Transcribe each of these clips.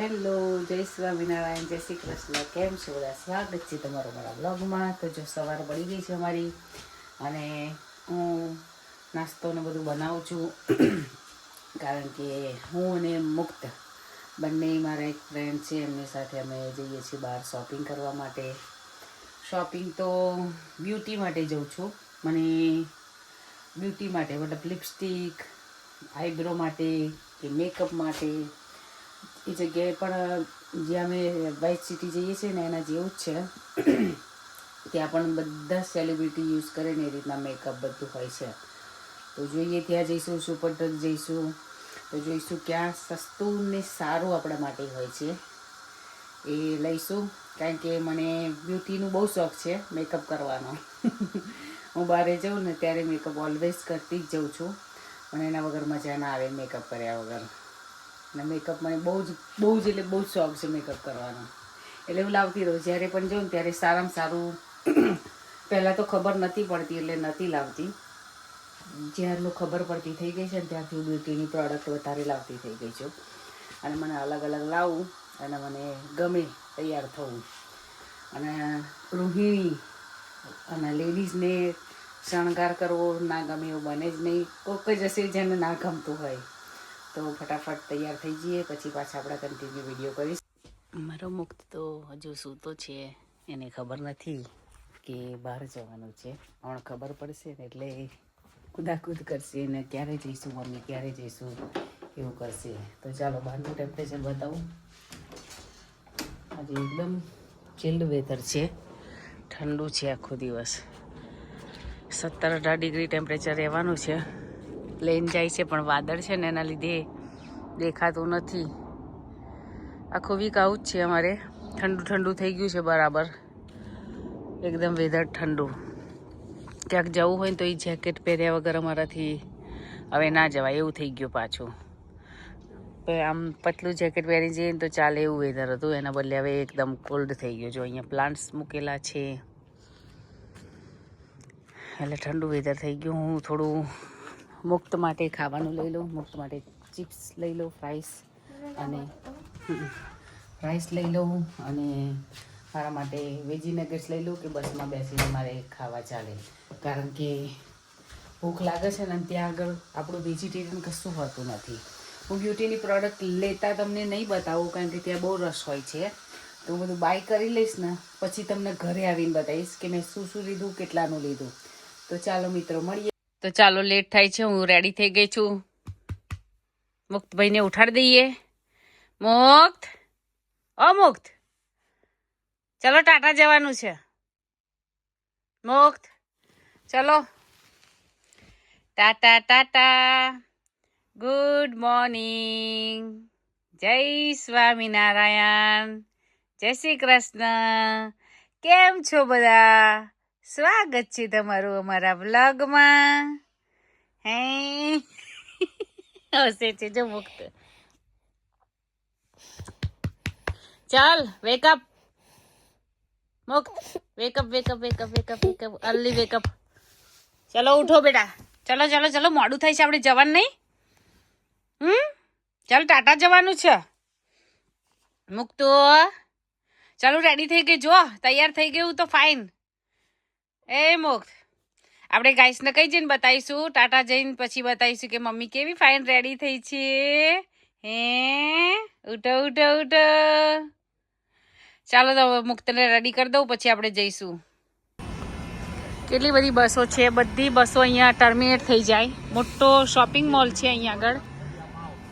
Hello, જય સ્વામિનારાયણ, જય શ્રી કૃષ્ણ. કેમ છો બધા? સ્વાગત છે તમારું મારા બ્લોગમાં. તો જો સવાર પડી ગઈ છે અમારી અને હું નાસ્તોને બધું બનાવું છું કારણ કે હું અને મુક્ત બંને મારા એક ફ્રેન્ડ છે એમની સાથે અમે જઈએ છીએ બહાર શોપિંગ કરવા માટે. શોપિંગ તો બ્યુટી માટે જઉં છું. મને બ્યુટી માટે મતલબ લિપસ્ટિક, આઈબ્રો માટે કે મેકઅપ માટે એ જગ્યાએ પણ જ્યાં અમે વાઇટ સિટી જઈએ છીએ ને એના જેવું જ છે. ત્યાં પણ બધા સેલિબ્રિટી યુઝ કરે ને એ રીતના મેકઅપ બધું હોય છે. તો જોઈએ ત્યાં જઈશું, સુપર ટચ જઈશું તો જોઈશું ક્યાં સસ્તું ને સારું આપણા માટે હોય છે એ લઈશું. કારણ કે મને બ્યુટીનું બહુ શોખ છે, મેકઅપ કરવાનો. હું બહાર જાઉં ને ત્યારે મેકઅપ ઓલવેઝ કરતી જ જાઉં છું, પણ એના વગર મજા ના આવે મેકઅપ કર્યા વગર. અને મેકઅપ મને બહુ જ એટલે બહુ જ શોખ છે મેકઅપ કરવાનો. એટલે હું લાવતી રહું, જ્યારે પણ જાઉં ને ત્યારે સારામાં સારું. પહેલાં તો ખબર નથી પડતી એટલે નથી લાવતી. જ્યારનું ખબર પડતી થઈ ગઈ છે ને ત્યારથી હું બ્યુટીની પ્રોડક્ટ વધારે લાવતી થઈ ગઈ છું. અને મને અલગ અલગ લાવું અને મને ગમે તૈયાર થવું. અને ગૃહિણી અને લેડીઝને શણગાર કરવો ના ગમે એવું બને જ નહીં. કોઈક જ હશે જેને ના ગમતું હોય. તો ફટાફટ તૈયાર થઈ જઈએ, પછી પાછા આપણે કન્ટિન્યુ વિડીયો કરીશ. મારો મુક્ત તો હજુ સૂતો છે, એને ખબર નથી કે બહાર જવાનું છે. પણ ખબર પડશે ને એટલે કુદાકૂદ કરશે ને ક્યારે જઈશું મમ્મી, ક્યારે જઈશું એવું કરશે. તો ચાલો બહારનું ટેમ્પરેચર બતાવું. આજે એકદમ ચિલ્ડ વેધર છે, ઠંડુ છે આખો દિવસ. 17-18 ડિગ્રી ટેમ્પરેચર રહેવાનું છે. પ્લેન જાય છે પણ વાદળ છે ને એના લીધે દેખાતું નથી. આખો વીક આવું જ છે અમારે. ઠંડુ ઠંડુ થઈ ગયું છે બરાબર, એકદમ વેધર ઠંડુ. ક્યાંક જવું હોય ને તો એ જેકેટ પહેર્યા વગર અમારાથી હવે ના જવાય એવું થઈ ગયું પાછું. આમ પતલું જેકેટ પહેરી જઈએ ને તો ચાલે એવું વેધર હતું, એના બદલે હવે એકદમ કોલ્ડ થઈ ગયું. જો અહીંયા પ્લાન્ટ્સ મૂકેલા છે એટલે ઠંડુ વેધર થઈ ગયું. હું થોડું મુક્ત માટે ખાવાનું લઈ લઉં, મુક્ત માટે ચિપ્સ લઈ લઉં, રાઈસ લઈ લઉં અને મારા માટે વેજી નગેટ્સ લઈ લઉં કે બસમાં બેસીને મારે ખાવા ચાલે. કારણ કે ભૂખ લાગે છે ને ત્યાં આગળ આપણું વેજીટેરિયન કશું હોતું નથી. હું બ્યુટીની પ્રોડક્ટ લેતા તમને નહીં બતાવું કારણ કે ત્યાં બહુ રશ હોય છે. તો હું બધું બાય કરી લઈશ ને પછી તમને ઘરે આવીને બતાવીશ કે મેં શું શું લીધું, કેટલાનું લીધું. તો ચાલો મિત્રો મળીએ. તો ચાલો, લેટ થાય છે, હું રેડી થઈ ગઈ છું. મુક્તભાઈને ઉઠાડી દઈએ. મુક્ત, ઓ મુક્ત, ચલો ટાટા જવાનું છે. મુક્ત, ચલો ટાટા ટાટા. ગુડ મોર્નિંગ, જય સ્વામિનારાયણ, જય શ્રી કૃષ્ણ. કેમ છો બધા? સ્વાગત છે તમારું અમારા બ્લોગમાં. હે હસે છે જો મુક્ત. ચાલ વેકઅપ મુક્ત, wake up wake up wake up wake up wake up, early wake up. ચલો ઉઠો બેટા, ચલો ચલો ચલો, મોડું થાય છે, આપણે જવાનું નહીં. ચાલ ટાટા જવાનું છે. મુક્તો ચાલો રેડી થઈ ગઈ, જો તૈયાર થઈ ગયું તો ફાઇન. એ મુક્ત, આપણે ગાઈસને કઈ જઈને બતાવીશું, ટાટા જઈને પછી બતાવીશું કે મમ્મી કેવી ફાઇન રેડી થઈ છે. હે ઉઠો ઉઠો ઉઠો. ચાલો તો મુક્તને રેડી કરી દઉં પછી આપણે જઈશું. કેટલી બધી બસો છે, બધી બસો અહીંયા ટર્મિનેટ થઈ જાય. મોટો શોપિંગ મોલ છે અહીંયા આગળ.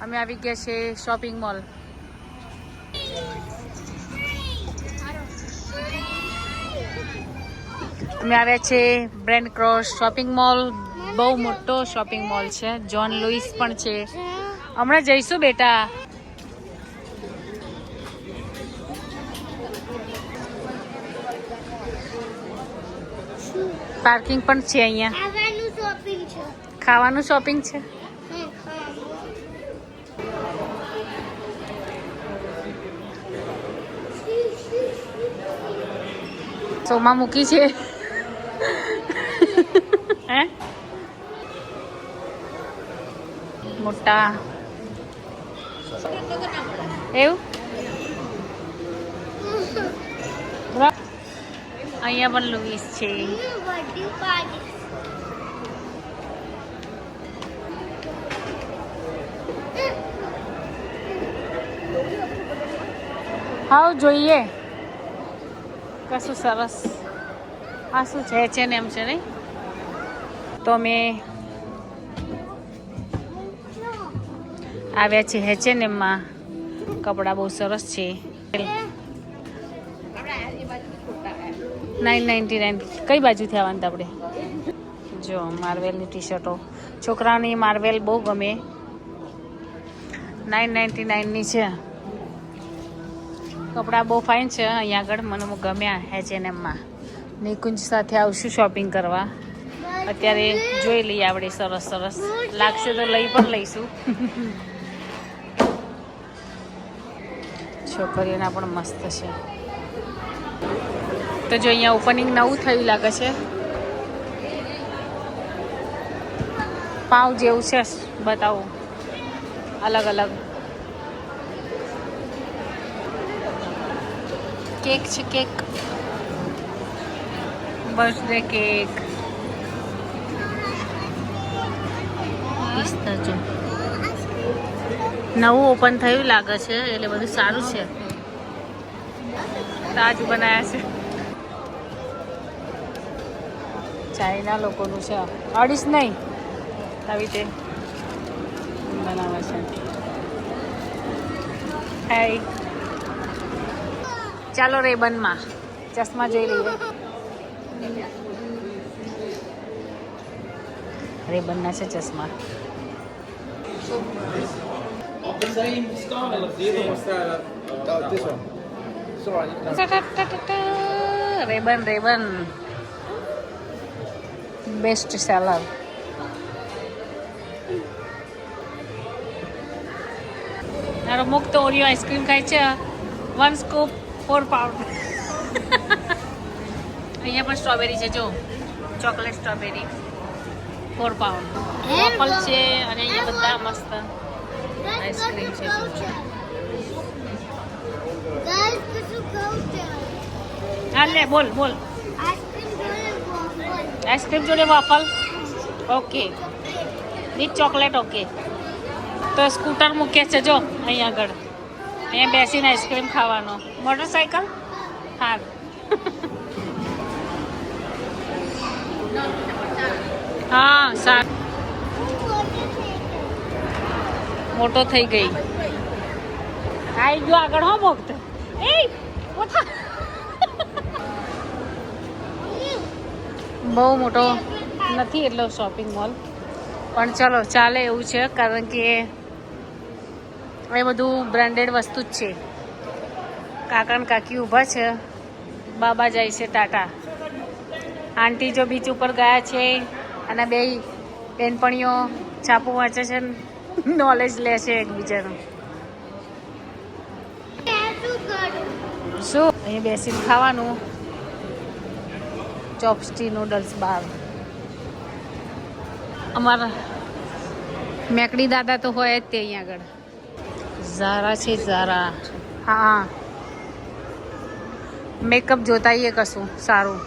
અમે આવી ગયા છે શોપિંગ મોલ. અમે આવ્યા છે બ્રેન્ડ ક્રોસ શોપિંગ મોલ. બહુ મોટો શોપિંગ મોલ છે. જ્હોન લુઈસ પણ છે. હમણાં જઈશું બેટા. પાર્કિંગ પણ છે અહીંયા. ખાવાનું શોપિંગ છે. સોમાં મૂકી છે. હે મોટા એવું અહીંયા પણ લુઈસ છે. હા જોઈએ કશું સરસ. આ શું છે? H&M છે નહીં? તો અમે આવ્યા છીએ H&Mમાં. કપડાં બહુ સરસ છે. 999. કઈ બાજુથી આવવાનું આપણે? જો માર્વેલની ટી શર્ટો, છોકરાઓની માર્વેલ બહુ ગમે. 999ની છે. કપડાં બહુ ફાઇન છે અહીંયા આગળ. મને ગમ્યા H&Mમાં. નિકુંજ સાથે આવશું શોપિંગ કરવા. અત્યારે જોઈ લઈએ આપણે. સરસ સરસ લાગશે તો લઈ પણ લઈશું. છોકરીઓના પણ મસ્ત છે. તો જો અહીંયા ઓપનિંગ નવું થયું લાગે છે. પાવ જેવું છે. બતાવું અલગ અલગ કેક છે. Cake birthday cake. પિસ્તા જો નવું ઓપન થયું લાગે છે એટલે બધું સારું છે. તાજ બનાવ્યા છે. ચાઇના લોકોનું છે. અડીશ નહીં આવી રીતે બનાવે છે. હાય ચાલો રેબનમાં ચશ્મા જોઈ લઈએ. રેબનના છે ચશ્મા. The same style of the other one. This one. Sorry. Ray Ban Ray Ban best seller. મારો મુક્ત ઓરિયો આઈસ્ક્રીમ ખાય છે. 1 સ્કૂપ 4 પાઉન્ડ. અહીંયા પણ સ્ટ્રોબેરી છે. જો ચોકલેટ સ્ટ્રોબેરી 4 પાઉન્ડ. વોફલ છે અને અહીંયા બધા મસ્ત આઈસ્ક્રીમ છે. હા લે બોલ બોલ. આઈસ્ક્રીમ જોડે waffle. Okay with chocolate. Okay તો સ્કૂટર મૂકે છે જો અહીંયા આગળ. અહીંયા બેસીને આઈસ્ક્રીમ ખાવાનો. મોટરસાઇકલ હા. હા શાક મોટો થઈ ગઈ. આવી ગયો આગળ. હો મોકત એ બહુ મોટો નથી એટલો શોપિંગ મોલ, પણ ચલો ચાલે એવું છે, કારણ કે એ બધું બ્રાન્ડેડ વસ્તુ જ છે. કાકા ને કાકી ઊભા છે, બાબા જાય છે ટાટા. આંટી જો બીચ ઉપર ગયા છે અને બે બેનપણીઓ છાપું વાંચે છે, નોલેજ લે છે એકબીજાનું. શું અહીં બેસીને ખાવાનું? ચોપસ્ટી નૂડલ્સ બાર. અમારા મેકડી દાદા તો હોય જ તે અહીંયા આગળ. ઝારા છે ઝારા. હા મેકઅપ જોતાઈએ કશું સારું.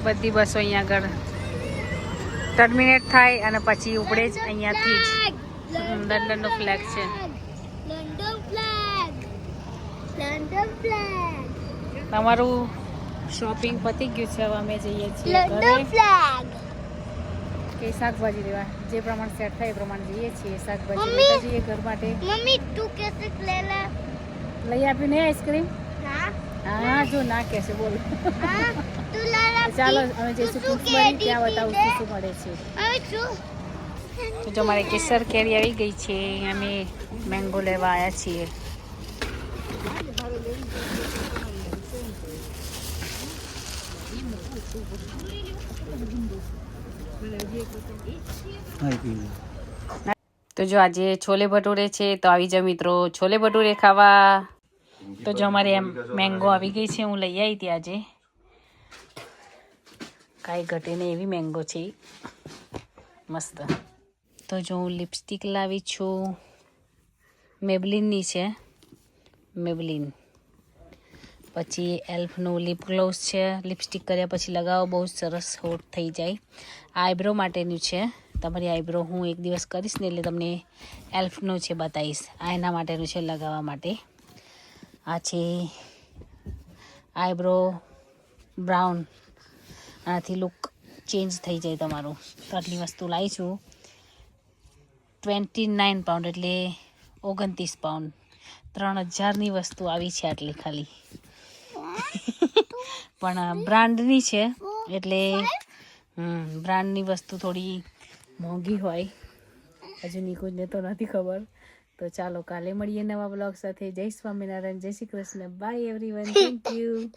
બધી બસો અહીંયા આગળ ટર્મિનેટ થાય અને પછી ઉપડે જ અહીંયાથી જ. લંડનનો ફ્લેગ છે. તમારું શોપિંગ પતી ગયું છે, હવે અમે જઈએ છીએ ઘરે કે શાકભાજી લેવા. જે પ્રમાણે સેટ થાય એ પ્રમાણે જઈએ છીએ. શાકભાજી લેતા જઈએ ઘર માટે. મમ્મી તું કેસે લે લે લઈ આપી ને આઈસ્ક્રીમ. હા જો ના કહેશે બોલ. ચાલો અમે જઈશું કુકબરી, ત્યાં બતાવું શું મળે છે. તો જો મારે કેસર કેરી આવી ગઈ છે, અમે મેંગો લેવા આવ્યા છીએ. તો જો આજે છોલે ભટુરે છે, તો આવી જાઓ મિત્રો છોલે ભટુરે ખાવા. તો જો અમારે એમ મેંગો આવી ગઈ છે, હું લઈ આવી હતી આજે. કાંઈ ઘટે ને એવી મેંગો છે, મસ્ત. તો જો હું લિપસ્ટિક લાવી છું, મેબલિનની છે, મેબલિન. પછી એલ્ફનું લિપ ગ્લોવ્સ છે, લિપસ્ટિક કર્યા પછી લગાવો બહુ જ સરસ હોટ થઈ જાય. આઈબ્રો માટેનું છે, તમારી આઈબ્રો હું એક દિવસ કરીશ ને એટલે તમને એલ્ફનું છે બતાવીશ. આ એના માટેનું છે લગાવવા માટે. આ છે આઈબ્રો બ્રાઉન, આનાથી લુક ચેન્જ થઈ જાય તમારું. તો આટલી વસ્તુ લાવી છું. 29 પાઉન્ડ એટલે 29 પાઉન્ડ. 3000ની વસ્તુ આવી છે આટલી ખાલી. પણ બ્રાન્ડની છે એટલે બ્રાન્ડની વસ્તુ થોડી મોંઘી હોય. હજુ નિકુંજને તો નથી ખબર. તો ચાલો કાલે મળીએ નવા બ્લોગ સાથે. જય સ્વામિનારાયણ, જય Shri Krishna, by everyone, thank you.